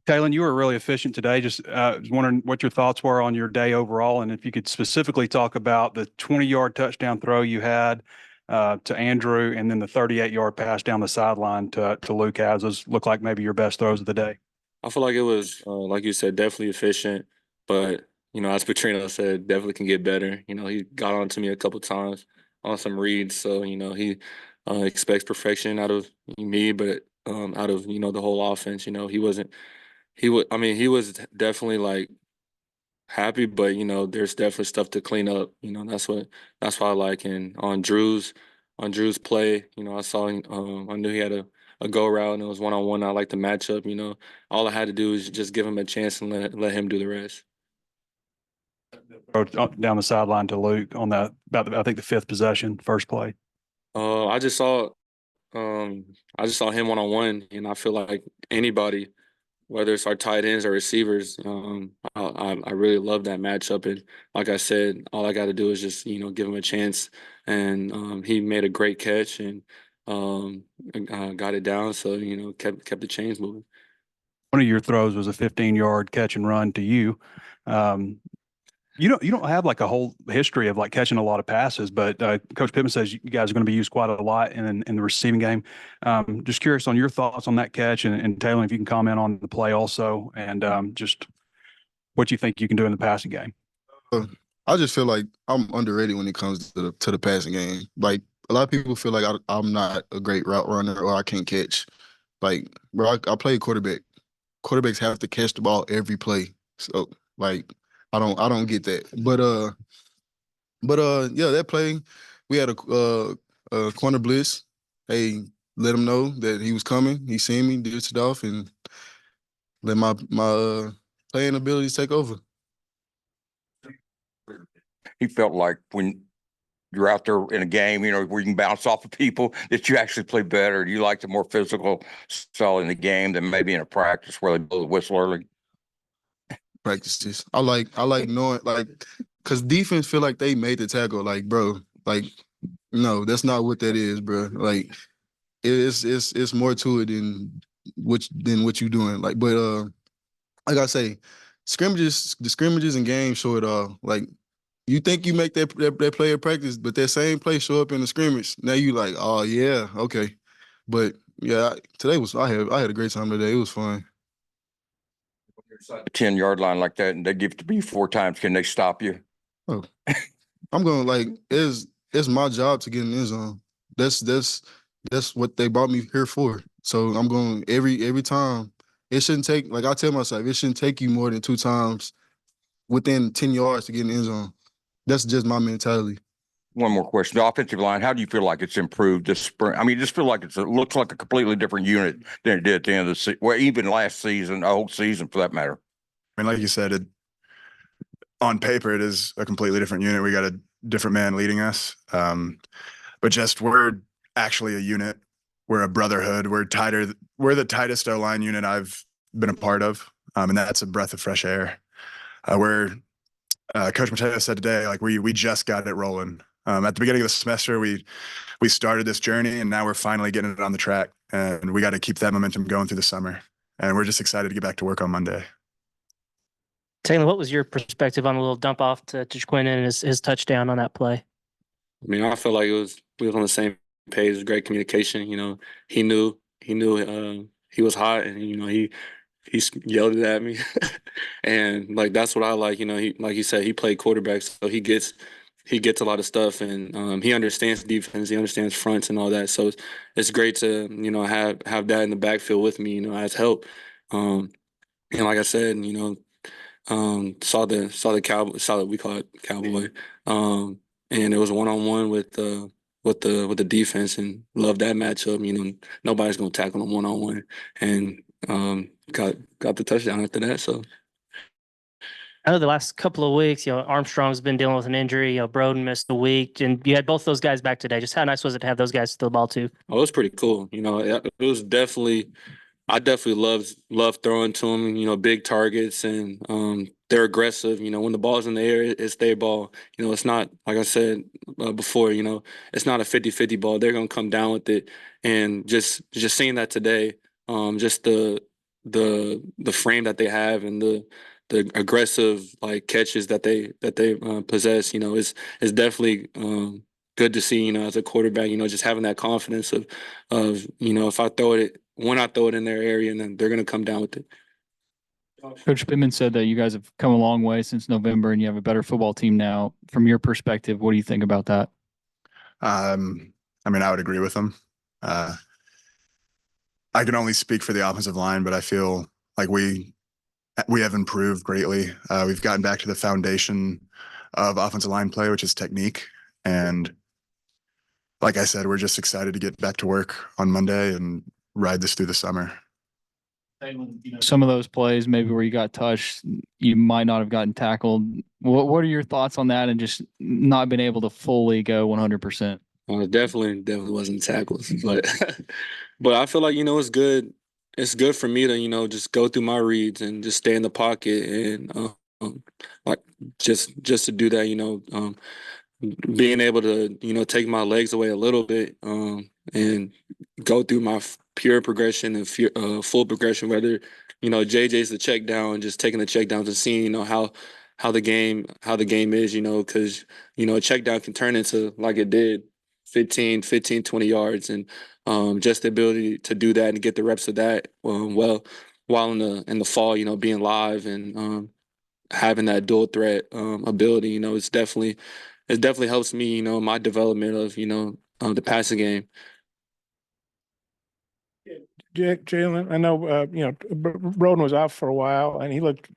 Taylen, you were really efficient today. Just was wondering what your thoughts were on your day overall, and if you could specifically talk about the 20-yard touchdown throw you had to Andrew, and then the 38-yard pass down the sideline to Luke. As those look like maybe your best throws of the day. I feel like it was, like you said, definitely efficient. But as Petrino said, definitely can get better. He got on to me a couple times on some reads, so he expects perfection out of me, but out of the whole offense. He wasn't. He would. I mean, he was definitely like happy, but there's definitely stuff to clean up. That's why I like. And on Drew's play, I saw. I knew he had a go route and it was 1-on-1. I like the matchup. All I had to do is just give him a chance and let him do the rest. Throw down the sideline to Luke on that I think the fifth possession, first play. Uh, I just saw um I just saw him 1-on-1, and I feel like anybody, whether it's our tight ends or receivers. I really love that matchup. And like I said, all I got to do is just give him a chance, and he made a great catch and um, got it down. So kept the chains moving. One of your throws was a 15-yard catch and run to you. Um, you don't have like a whole history of like catching a lot of passes, but Coach Pittman says you guys are going to be used quite a lot in the receiving game. Just curious on your thoughts on that catch, and Taylor, if you can comment on the play also, and just what you think you can do in the passing game. Uh, I just feel like I'm underrated when it comes to the passing game. Like a lot of people feel like I'm not a great route runner or I can't catch. Like, bro, I play quarterback. Quarterbacks have to catch the ball every play. So like I don't get that. But yeah, that play we had a corner blitz. Hey, let him know that he was coming. He seen me, did it off, and let my playing abilities take over. He felt like when you're out there in a game, where you can bounce off of people, that you actually play better. Do you like the more physical style in the game than maybe in a practice where they blow the whistle early? Practices. I like knowing like because defense feel like they made the tackle. Like, bro, like no, that's not what that is, bro. Like it's more to it than what you doing. Like I say, the scrimmages and games show it all. Like you think you make that play at practice, but that same play show up in the scrimmage. Now you like, oh yeah, okay. But yeah, today was I had a great time today. It was fun. 10-yard line like that, and they give it to you 4 times. Can they stop you? Oh, I'm going like it's my job to get in the end zone. That's what they brought me here for. So I'm going every time. It shouldn't take like I tell myself, it shouldn't take you more than 2 times within 10 yards to get in the end zone. That's just my mentality. One more question. The offensive line, how do you feel like it's improved this spring? I mean, just feel like it looks like a completely different unit than it did at the end of the season, well, even last season, the whole season for that matter. I mean, like you said, on paper, it is a completely different unit. We got a different man leading us. But just we're actually a unit. We're a brotherhood. We're tighter. We're the tightest O-line unit I've been a part of. And that's a breath of fresh air. Coach Mateo said today, like we just got it rolling. At the beginning of the semester, we started this journey, and now we're finally getting it on the track. And we got to keep that momentum going through the summer. And we're just excited to get back to work on Monday. Taylor, what was your perspective on the little dump off to Quinn and his touchdown on that play? I mean, I feel like we was on the same page. Great communication. He knew he was hot, and he yelled it at me, and like that's what I like. He like he said he played quarterback, so he gets a lot of stuff, and he understands defense, he understands fronts and all that. So it's great to have that in the backfield with me, as help. And like I said, saw the we call it cowboy, and it was 1-on-one with the defense, and love that matchup. Nobody's gonna tackle him 1-on-one, and got the touchdown after that. So I know the last couple of weeks, Armstrong's been dealing with an injury. Broden missed a week, and you had both those guys back today. Just how nice was it to have those guys throw the ball too? it was pretty cool. It was definitely. I definitely love throwing to them. Big targets, and they're aggressive. When the ball's in the air, it's their ball. It's not like I said before. It's not a 50-50 ball. They're gonna come down with it, and just seeing that today, just the frame that they have and the aggressive like catches that they possess. You know, is definitely good to see. You know, as a quarterback, you know, just having that confidence of you know, if I throw it when I throw it in their area, and then they're gonna come down with it. Coach Pittman said that you guys have come a long way since November and you have a better football team now. From your perspective, what do you think about that? I mean, I would agree with him. I can only speak for the offensive line, but I feel like we have improved greatly. We've gotten back to the foundation of offensive line play, which is technique. And like I said, we're just excited to get back to work on Monday and ride this through the summer. Some of those plays, maybe where you got touched, you might not have gotten tackled. What are your thoughts on that and just not being able to fully go 100%? Definitely wasn't tackles, but but I feel like, you know, it's good. It's good for me to, you know, just go through my reads and just stay in the pocket and like just to do that, you know, being able to, you know, take my legs away a little bit and go through my pure progression and full progression, whether, you know, JJ's the check down, just taking the check down to seeing, you know, how the game is, you know, because, you know, a check down can turn into, like it did, 15, 20 yards. And just the ability to do that and get the reps of that well while in the fall, you know, being live and having that dual threat ability, you know, it definitely helps me, you know, my development of, you know, the passing game. Jalen, I know, you know, Braun was out for a while and he looked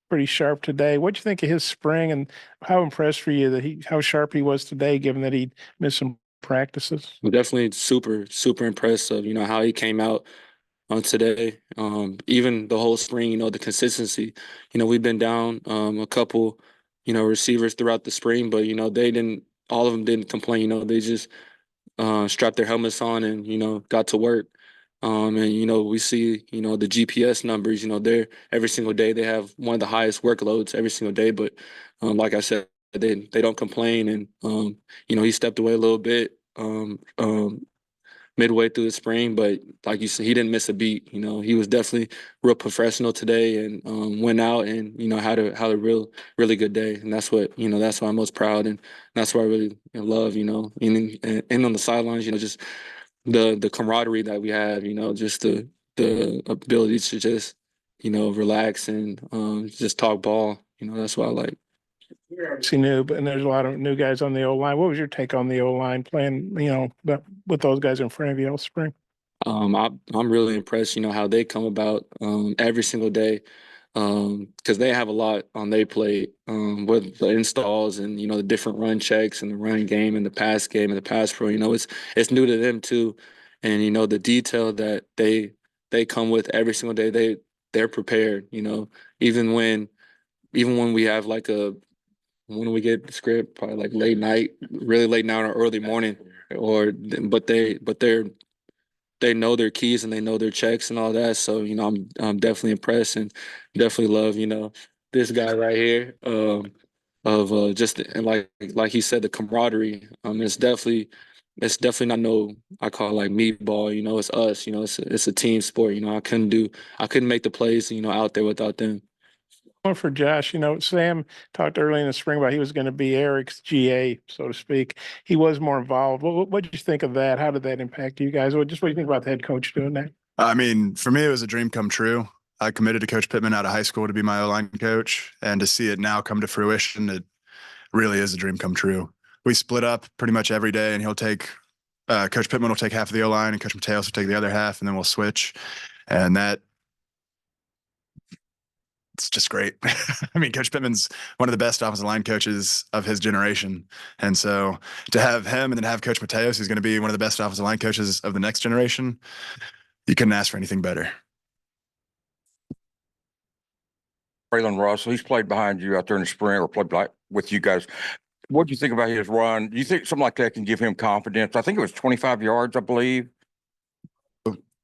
pretty sharp today. What'd you think of his spring and how impressed were you that how sharp he was today, given that he missed some practices? I'm definitely super impressed of, you know, how he came out on today. Even the whole spring, you know, the consistency. You know, we've been down a couple, you know, receivers throughout the spring, but you know, all of them didn't complain. You know, they just strapped their helmets on and, you know, got to work. And you know, we see, you know, the GPS numbers. You know, they're every single day they have one of the highest workloads every single day. But like I said, they don't complain. And you know, he stepped away a little bit. Midway through the spring, but like you said, he didn't miss a beat. You know, he was definitely real professional today and went out and, you know, had a really good day. And that's what, you know, that's why I'm most proud and that's what I really love, you know, and on the sidelines, you know, just the camaraderie that we have, you know, just the ability to just, you know, relax and just talk ball. You know, that's what I like. Obviously new, but and there's a lot of new guys on the O line. What was your take on the O line playing, you know, with those guys in front of you all spring? I'm really impressed, you know, how they come about every single day because they have a lot on their plate with the installs and, you know, the different run checks and the run game and the pass game and the pass pro. You know, it's new to them too, and you know the detail that they come with every single day. They're prepared. You know, even when we have like when we get the script, probably like late night, really late night or early morning, but they know their keys and they know their checks and all that. So, you know, I'm definitely impressed and definitely love, you know, this guy right here. Of just and like he said, the camaraderie. It's definitely not no, I call it like meatball, you know, it's us, you know, it's a team sport. You know, I couldn't make the plays, you know, out there without them. One for Josh, you know, Sam talked early in the spring about he was going to be Eric's GA, so to speak. He was more involved. What did you think of that? How did that impact you guys? What do you think about the head coach doing that? I mean, for me, it was a dream come true. I committed to Coach Pittman out of high school to be my O-line coach, and to see it now come to fruition, it really is a dream come true. We split up pretty much every day, and he'll take Coach Pittman will take half of the O-line, and Coach Mateos will take the other half, and then we'll switch. And it's just great. I mean, Coach Pittman's one of the best offensive line coaches of his generation. And so to have him and then have Coach Mateos, who's going to be one of the best offensive line coaches of the next generation, you couldn't ask for anything better. Taylen Russell, he's played behind you out there in the spring or played with you guys. What do you think about his run? Do you think something like that can give him confidence? I think it was 25 yards, I believe.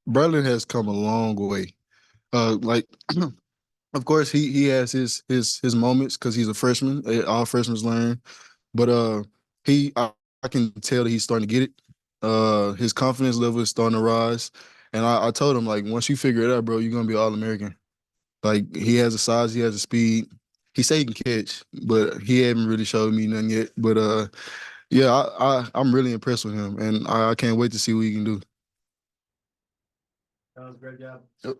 Braylon has come a long way. Like, of course, he has his moments because he's a freshman. All freshmen learn, but I can tell that he's starting to get it. His confidence level is starting to rise, And I told him, like, once you figure it out, bro, you're gonna be All-American. Like, he has the size, he has the speed. He say he can catch, but he haven't really showed me nothing yet. But yeah, I'm really impressed with him, and I can't wait to see what he can do. That was a great job. Yep.